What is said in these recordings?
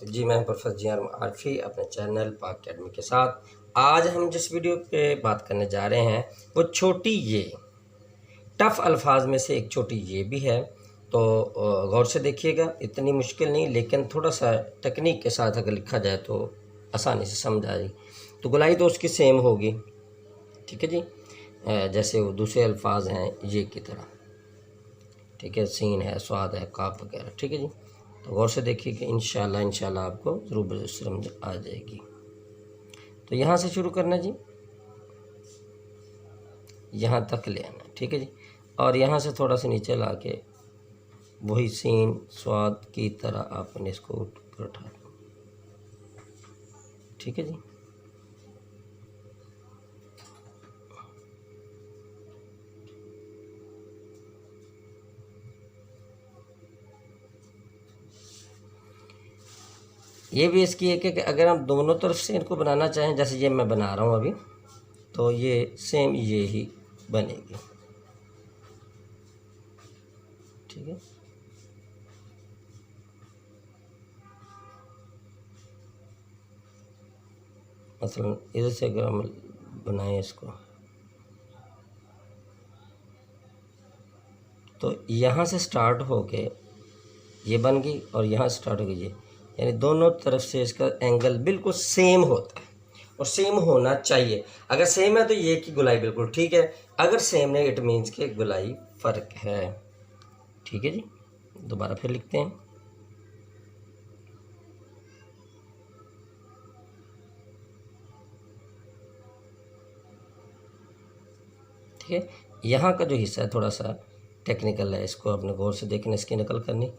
वक्त। जी मैं प्रोफेसर जी आरफी अपने चैनल पाक अकेडमी के साथ। आज हम जिस वीडियो पे बात करने जा रहे हैं वो छोटी ये टफ़ अल्फाज में से एक छोटी ये भी है, तो गौर से देखिएगा। इतनी मुश्किल नहीं, लेकिन थोड़ा सा टेक्निक के साथ अगर लिखा जाए तो आसानी से समझ आ जाएगी। तो गोलाई तो उसकी सेम होगी, ठीक है जी, जैसे वो दूसरे अल्फाज हैं ये की तरह, ठीक है, सीन है, स्वाद है, काफ वगैरह, ठीक है जी। तो गौर से देखिए कि इंशाल्लाह आपको ज़रूर समझ आ जाएगी। तो यहाँ से शुरू करना जी, यहाँ तक ले आना, ठीक है जी, और यहाँ से थोड़ा सा नीचे ला के वही सीन स्वाद की तरह आपने इसको ऊपर उठा दो, ठीक है जी। ये भी इसकी एक है कि अगर हम दोनों तरफ से इनको बनाना चाहें, जैसे ये मैं बना रहा हूँ अभी, तो ये सेम ये ही बनेगी, ठीक है। मसलन इधर से अगर हम बनाएं इसको, तो यहाँ से स्टार्ट होके ये बन गई और यहाँ स्टार्ट हो गई ये, यानी दोनों तरफ से इसका एंगल बिल्कुल सेम होता है और सेम होना चाहिए। अगर सेम है तो ये की गुलाई बिल्कुल ठीक है, अगर सेम नहीं इट मीन्स कि गुलाई फ़र्क है, ठीक है जी। दोबारा फिर लिखते हैं, ठीक है। यहाँ का जो हिस्सा है थोड़ा सा टेक्निकल है, इसको अपने गौर से देखना, इसकी नकल करनी,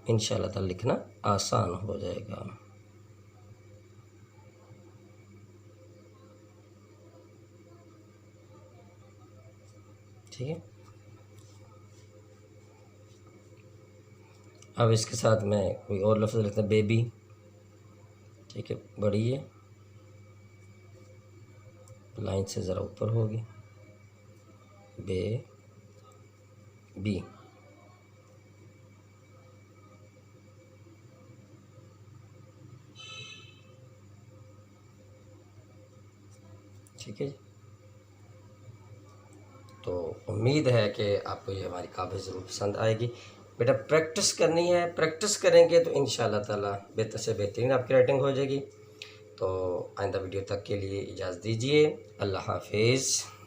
इंशाल्लाह ताला लिखना आसान हो जाएगा। ठीक है, अब इसके साथ मैं कोई और लफ्ज़ लिखता हूँ, बेबी, ठीक है, बड़ी है, लाइन से ज़रा ऊपर होगी, बे बी, ठीक है जी। तो उम्मीद है कि आपको ये हमारी काफ़ी ज़रूर पसंद आएगी। बेटा प्रैक्टिस करनी है, प्रैक्टिस करेंगे तो इंशाल्लाह ताला बेहतर से बेहतरीन आपकी राइटिंग हो जाएगी। तो आइंदा वीडियो तक के लिए इजाज़त दीजिए। अल्लाह हाफिज़।